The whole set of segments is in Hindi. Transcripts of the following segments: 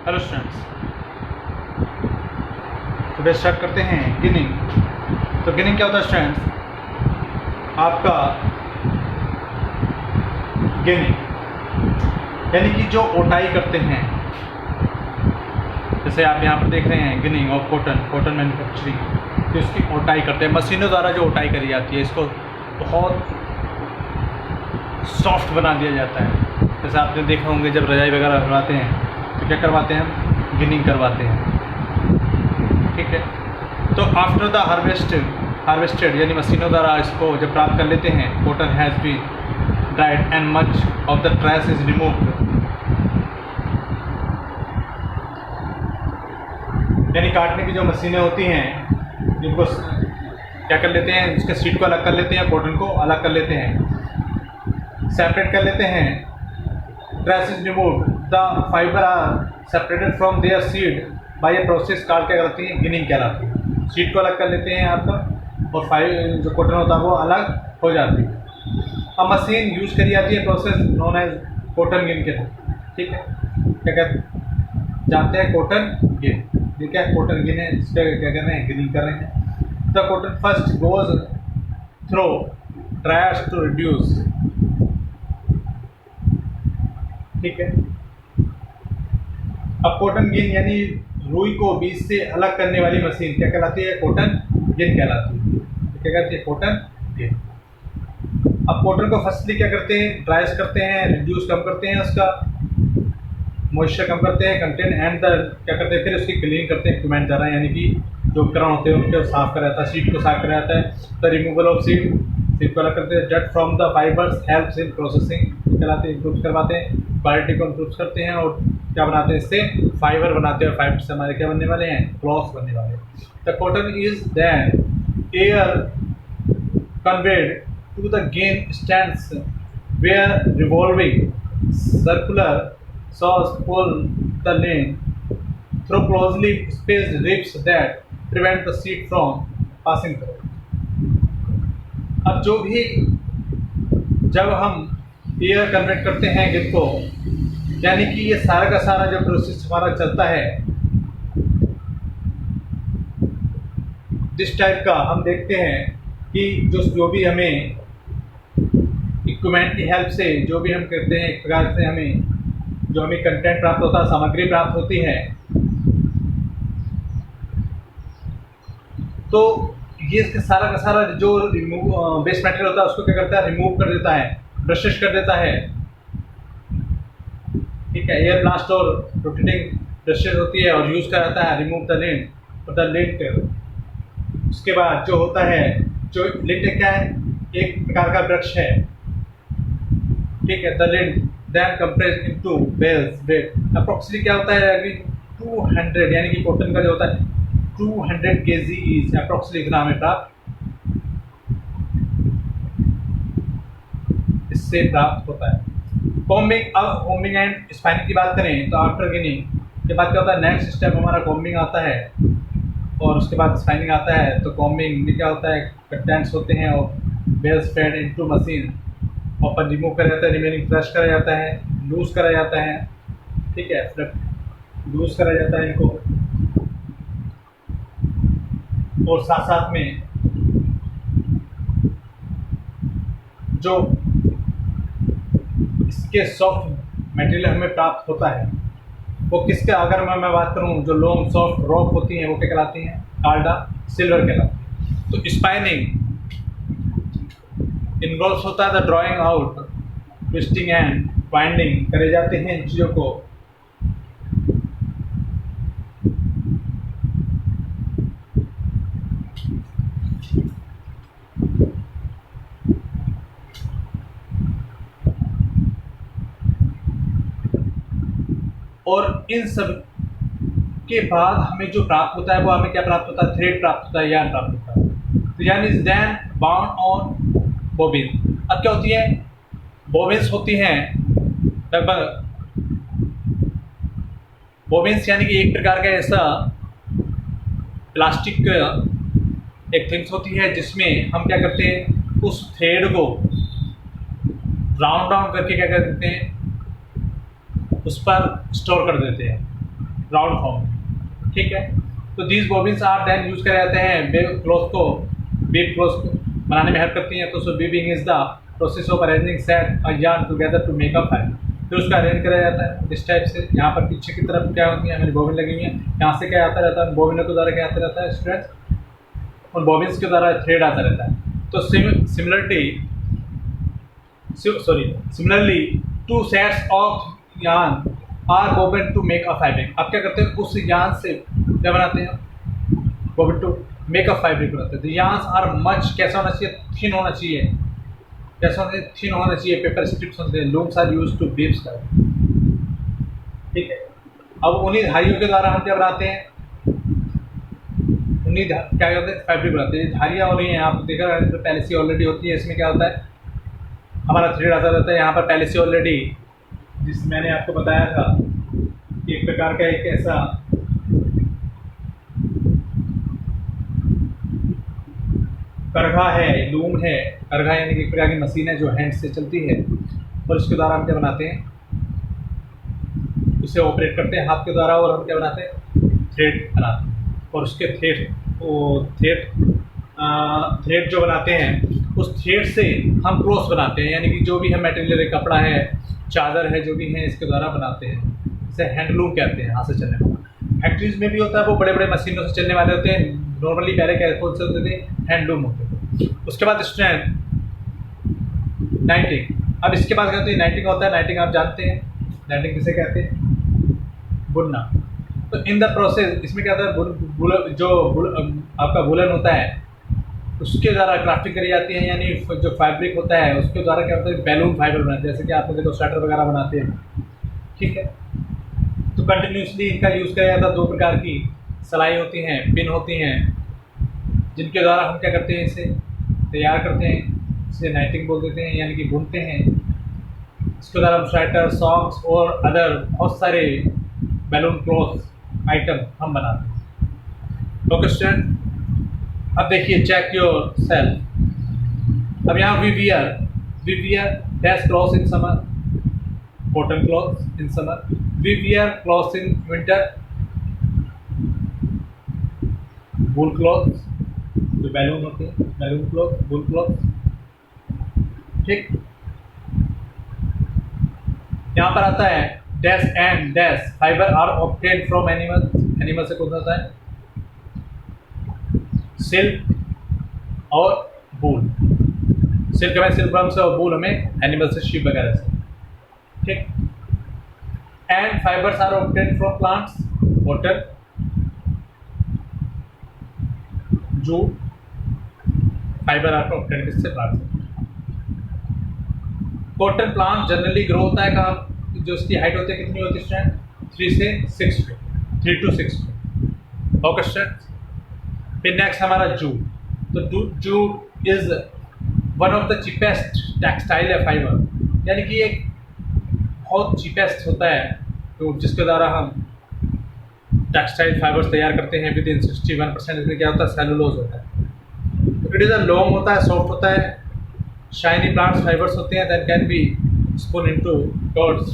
हेलो स्टूडेंट्स, टुडे स्टार्ट करते हैं गिनिंग। तो गिनिंग क्या होता है स्टूडेंट्स? आपका गिनिंग यानी कि जो ओटाई करते हैं, जैसे आप यहाँ पर देख रहे हैं गिनिंग ऑफ कॉटन मैन्युफैक्चरिंग, तो इसकी ओटाई करते हैं मशीनों द्वारा। जो ओटाई करी जाती है इसको बहुत सॉफ्ट बना दिया जाता है। जैसे आपने देखा होंगे जब रजाई वगैरह बनवाते हैं तो क्या करवाते हैं, हम गिनिंग करवाते हैं। ठीक है, तो आफ्टर द हार्वेस्टेड यानी मशीनों द्वारा इसको जब प्राप्त कर लेते हैं, cotton has been dried and much of the trash is removed, यानी काटने की जो मशीनें होती हैं जिनको क्या कर लेते हैं, इसके सीड को अलग कर लेते हैं, कॉटन को अलग कर लेते हैं, सेपरेट कर लेते हैं। Trash is removed, the fibre are separated from their seed by a process called क्या करती है, गिनिंग कहलाती है। सीड को अलग कर लेते हैं आपका, और जो कॉटन होता है वो अलग हो जाती है। अब मशीन यूज करी जाती है process known as cotton gin के थ्रू। ठीक है, क्या कहते जानते हैं कॉटन गिन। ये क्या कॉटन गिन है, इस पर क्या कर रहे हैं, गिनिंग कर रहे हैं। The cotton first goes through dryers to reduce. ठीक है, अब कॉटन गिन यानी रुई को बीज से अलग करने वाली मशीन क्या कहलाती है, कॉटन गिन कहलाती है। क्या कहती है, कॉटन गिन। अब कॉटन को फर्स्टली क्या करते हैं, ड्राइस करते हैं, रिड्यूस कम करते हैं, उसका मॉइस्चर कम करते हैं, कंटेंट एंड द क्या करते हैं, फिर उसकी क्लीनिंग करते हैं इंस्ट्रूमेंट द्वारा, यानी कि जो उपकरण होते हैं उनको साफ करा जाता है, सीड को साफ करा जाता है। द रिमूवल ऑफ सीड को अलग करते हैं। Jute from the fibres helps in processing कहलाते हैं, इम्प्रूव करवाते हैं, क्वालिटी को इम्प्रूव करते हैं, और क्या बनाते हैं, इससे फाइबर बनाते हैं। फाइबर से हमारे क्या बनने वाले हैं, क्लॉथ्स बनने वाले हैं। The cotton is then air conveyed to the gin stands where revolving circular saws pull the lane through closely spaced ribs that prevent the seed from passing through. अब जो भी जब हम एयर कन्वर्ट करते हैं गिन को, यानी कि ये सारा का सारा जो प्रोसेस हमारा चलता है जिस टाइप का हम देखते हैं कि जो भी हमें इक्विपमेंट की हेल्प से जो भी हम करते हैं, एक प्रकार से हमें जो हमें कंटेंट प्राप्त होता है, सामग्री प्राप्त होती है, तो ये सारा का सारा जो वेस्ट मटेरियल होता है उसको क्या करता है, रिमूव कर देता है, ब्रशेस कर देता है। ठीक है, एयर ब्लास्ट और रोटेटिंग ब्रशेस होती है और यूज कर जाता है, रिमूव द लिंट और द लिंट। उसके बाद जो होता है, जो लिंट क्या है, एक प्रकार का ब्रश है। ठीक है, the lint then compressed into bales weight approximately क्या होता है, अभी 200 यानी कि कॉटन का जो होता है 200 kg इज अप्रोक्सीमेटली ग्राम में प्राप्त, इससे प्राप्त होता है। कॉम्बिंग, अब कॉम्बिंग एंड स्पाइनिंग की बात करें तो आफ्टर गिनिंग के बाद क्या होता है, नेक्स्ट स्टेप हमारा कॉम्बिंग आता है और उसके बाद स्पाइनिंग आता है। तो कॉम्बिंग में क्या होता है, कंटेंट्स होते हैं और bales fed into machine, open remove करा जाता है, रिमेनिंग फ्रेश करा जाता है, लूज करा जाता है। ठीक है, लूज करा जाता है इनको, और साथ साथ में जो इसके सॉफ्ट मटेरियल हमें प्राप्त होता है वो किसके, अगर मैं बात करूं जो लॉन्ग सॉफ्ट रॉक होती हैं वो क्या कहलाती हैं, कार्डा सिल्वर कहलाती है। तो स्पाइनिंग इन्वॉल्व होता है the drawing out, twisting and binding करे जाते हैं इन चीज़ों को। और इन सब के बाद हमें जो प्राप्त होता है वो हमें क्या प्राप्त होता है, थ्रेड प्राप्त होता है, यार्न प्राप्त होता है। तो yarn is then bound on bobbin. अब क्या होती है, बॉबिन्स होती हैं लगभग, बॉबिन्स यानी कि एक प्रकार का ऐसा प्लास्टिक एक थिंग्स होती है जिसमें हम क्या करते हैं, उस थ्रेड को राउंड डाउन करके क्या कर देते हैं, उस पर स्टोर कर देते हैं। राउंड फॉर्म, ठीक है। तो these bobbins are then use करे जाते हैं वेव क्लॉथ को बनाने में हेल्प करती हैं। तो so weaving is the process of arranging set और yarn together to make a fibre. फिर उसका अरेंज करा जाता है इस टाइप से। यहाँ पर पीछे की तरफ क्या होती है, हमारी बॉबिन लगी हुई है, यहाँ से क्या आता रहता है, बॉबिनों के द्वारा क्या आता रहता है स्ट्रेच, और बॉबिन्स के द्वारा थ्रेड आता रहता है। तो similarly two sets of yarn are woven to make a fabric. अब क्या करते हैं, उस यार्न से क्या बनाते हैं, woven to make a fabric बनाते हैं। तो यार्न्स आर मच कैसा होना चाहिए, थिन होना चाहिए, कैसा होना चाहिए, थिन होना चाहिए, पेपर स्ट्रिप्स होते हैं, लूम्स आर यूज्ड टू बीव्स कर, ठीक है। अब उन्हीं धारियों के द्वारा हम क्या बनाते हैं, उन्हीं क्या करते हैं फैब्रिक बनाते हैं। धारियाँ हो रही हैं, आप देखा तो पहले से ऑलरेडी होती है। इसमें क्या होता है, हमारा थ्रेड आता रहता है यहाँ पर पहले से ऑलरेडी, जिस मैंने आपको बताया था एक प्रकार का एक ऐसा करघा है, लूम है। करघा यानी कि एक प्रकार की मशीन है जो हैंड से चलती है, और इसके द्वारा हम क्या बनाते हैं, उसे ऑपरेट करते हैं हाथ के द्वारा, और हम क्या बनाते हैं, थ्रेड बनाते हैं। और उसके थ्रेड जो बनाते हैं, उस थ्रेड से हम क्लॉथ बनाते हैं, यानी कि जो भी हम मटेरियल, कपड़ा है, चादर है, जो भी है इसके द्वारा बनाते हैं। इसे हैंडलूम कहते हैं, हाथ से चलने वाला। फैक्ट्रीज में भी होता है, वो बड़े बड़े मशीनों से चलने वाले होते हैं। नॉर्मली पहले क्या होते थे, हैंडलूम होते थे। उसके बाद स्ट्रैंड, नाइटिंग। अब इसके बाद क्या होती है, नाइटिंग होता है। नाइटिंग आप जानते हैं, नाइटिंग किसे कहते हैं, बुनना। तो इन द प्रोसेस इसमें क्या होता है, आपका वुलन होता है, उसके द्वारा क्राफ्टिंग करी जाती है, यानी जो फैब्रिक होता है उसके द्वारा क्या होता है, बैलून फाइबर बनाते हैं, जैसे कि आपने देखो स्वेटर वगैरह बनाते हैं, ठीक है। तो कंटिन्यूसली इनका यूज़ किया जाता है। दो प्रकार की सिलाई होती हैं, पिन होती हैं, जिनके द्वारा हम क्या करते हैं, इसे तैयार करते हैं, इसे नाइटिंग बोल देते हैं, यानी कि बुनते हैं। इसके द्वारा हम स्वेटर, सॉक्स और अदर बहुत सारे बैलून क्लॉथ आइटम हम बनाते हैं। ओके स्टूडेंट, अब देखिए चेक योर सेल्फ। अब यहाँ we wear dash cloth in summer, cotton cloth in summer, we wear cloth in winter, wool cloth, जो बैलून होते हैं, बैलून क्लॉथ, वूल क्लॉथ, ठीक। यहाँ पर आता है dash and dash fibre are obtain from animal. Animal से कौन सा होता है, सिल्क और वूल। सिल्क हमें सिल्कवर्म से, और वूल हमें एनिमल से, शीप वगैरह से, ठीक। And fibres are obtain from plants, cotton, jute, fibre are obtain किससे, प्लांट से। कॉटन प्लांट जनरली ग्रो होता है कहाँ, जो उसकी हाइट होती है कितनी होती है, 3 से 6 feet, 3 to 6 feet. Okay student, फिर नेक्स्ट हमारा जूट। तो jute is one of the cheapest textile है फाइबर, यानी कि एक बहुत चीपेस्ट होता है, तो जिसके द्वारा हम टेक्सटाइल फाइबर्स तैयार करते हैं। विद इन 61% इसमें क्या होता है, सेलुलोज होता है। इट इज़ अ लॉन्ग होता है, सॉफ्ट होता है, शाइनी प्लांट्स फाइबर्स होते हैं, that can be spoon into dots.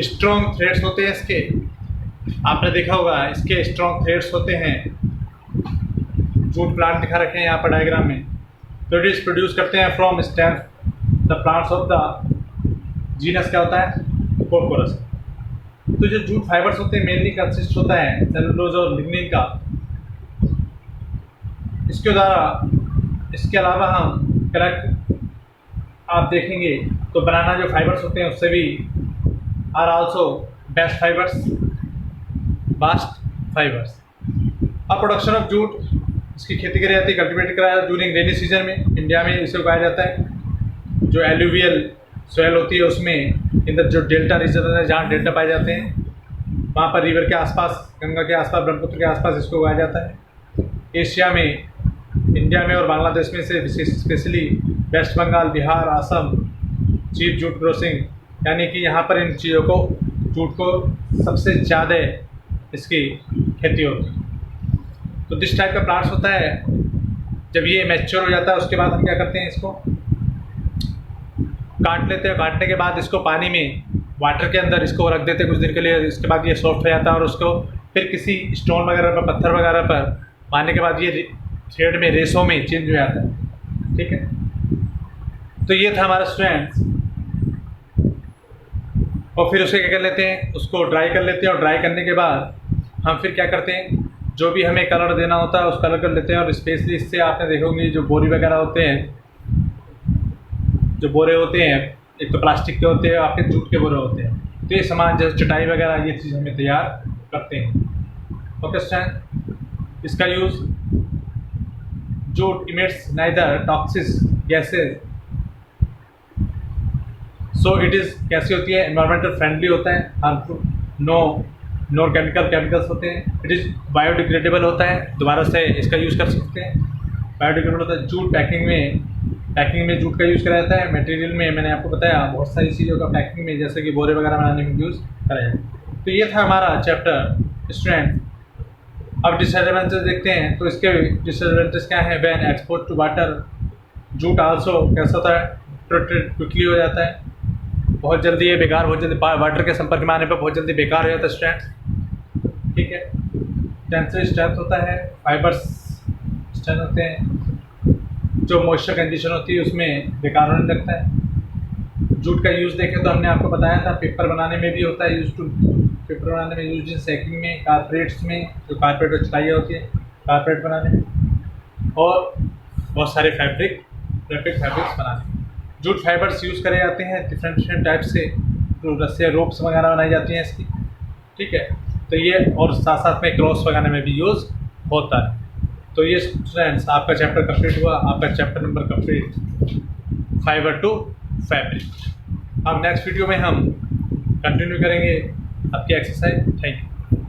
Strong threads होते हैं इसके, आपने देखा होगा इसके स्ट्रॉन्ग थ्रेड्स होते हैं। जूट प्लांट दिखा रखे हैं यहाँ पर डायग्राम में। तो इट प्रोड्यूस करते हैं from stem the plants of the genus क्या होता है, कोरकोरस। तो जो जूट फाइबर्स होते हैं मेनली कंसिस्ट होता है सेलुलोज और लिग्निन का। इसके द्वारा, इसके अलावा हम करेक्ट आप देखेंगे तो बनाना जो फाइबर्स होते हैं उससे भी are also best fibres, bast fibres. अब प्रोडक्शन ऑफ जूट, इसकी खेती करी जाती है, कल्टिवेट कराया जाता है ड्यूरिंग रेनी सीजन में। इंडिया में इसे उगाया जाता है। जो एलुवियल सॉइल होती है उसमें इधर जो डेल्टा रीजन है, जहाँ डेल्टा पाए जाते हैं, वहाँ पर रिवर के आसपास, गंगा के आसपास, ब्रह्मपुत्र के आसपास इसको उगाया जाता है। एशिया में, इंडिया में और बांग्लादेश में से विशेष specially West Bengal, Bihar, Assam, cheap jute crossing, यानी कि यहाँ पर इन चीज़ों को, जूट को सबसे ज़्यादा इसकी खेती होती है। तो जिस टाइप का प्लांट्स होता है जब ये मैच्योर हो जाता है उसके बाद हम क्या करते हैं, इसको काट लेते हैं। काटने के बाद इसको पानी में वाटर के अंदर इसको रख देते हैं कुछ देर के लिए। इसके बाद ये सॉफ्ट हो जाता है और उसको फिर किसी स्टोन वगैरह पर, पत्थर वगैरह पर मारने के बाद ये थ्रेड में, रेसों में चेंज हो जाता है। ठीक है, तो ये था हमारा स्टूडेंट्स। और फिर उसके क्या कर लेते हैं, उसको ड्राई कर लेते हैं। और ड्राई करने के बाद हम फिर क्या करते हैं, जो भी हमें कलर देना होता है उस कलर कर लेते हैं। और स्पेशली इससे आपने देखोगे जो बोरी वगैरह होते हैं, जो बोरे होते हैं, एक तो प्लास्टिक के होते हैं, आपके जूट के बोरे होते हैं, तो ये सामान जैसे चटाई वगैरह ये चीज़ हमें तैयार करते हैं। ओके स्टूडेंट, इसका use jute emits neither toxins gases, so it is कैसी होती है, एनवायरमेंटल फ्रेंडली होता है, हार्मफुल नो केमिकल्स होते हैं। इट इज़ बायोडिग्रेडेबल होता है, दोबारा से इसका यूज़ कर सकते हैं। बायोडिग्रेडेबल होता है। जूट पैकिंग में जूट का यूज़ करा जाता है। मटेरियल में मैंने आपको बताया बहुत सारी चीज़ों का पैकिंग में, जैसे कि बोरे वगैरह बनाने में यूज़ करा जाता है। तो ये था हमारा चैप्टर स्टूडेंट। अब डिसएडवांटेज देखते हैं। तो इसके डिसएडवांटेज क्या है, when export to water, jute also कैसा होता है, क्विकली हो जाता है, बहुत जल्दी ये बेकार, बहुत जल्दी वाटर के संपर्क में आने पर बहुत जल्दी बेकार हो जाता है स्ट्रेंथ। ठीक है, टेंसिल स्ट्रेंथ होता है, फाइबर्स स्ट्रेंथ होते हैं, जो मॉइस्चर कंडीशन होती है उसमें बेकार होने लगता है। जूट का यूज़ देखें तो हमने आपको बताया था, पेपर बनाने में भी होता है यूज टू, पेपर बनाने में यूज, इन सैकिंग में, कारपेट्स में, जो कारपेट और चटाइयाँ होती है कारपेट बनाने में, और बहुत सारे फैब्रिक्स बनाने में जूट फाइबर्स यूज़ करे जाते हैं डिफरेंट टाइप से, जो रस्सियाँ, रोप्स वगैरह बनाई जाती हैं इसकी। ठीक है, तो ये और साथ साथ में क्रॉस लगाने में भी यूज़ होता है। तो ये स्टूडेंट्स आपका चैप्टर कंप्लीट हुआ, आपका chapter number complete, fibre to fabric. अब नेक्स्ट वीडियो में हम कंटिन्यू करेंगे आपकी एक्सरसाइज। Thank you.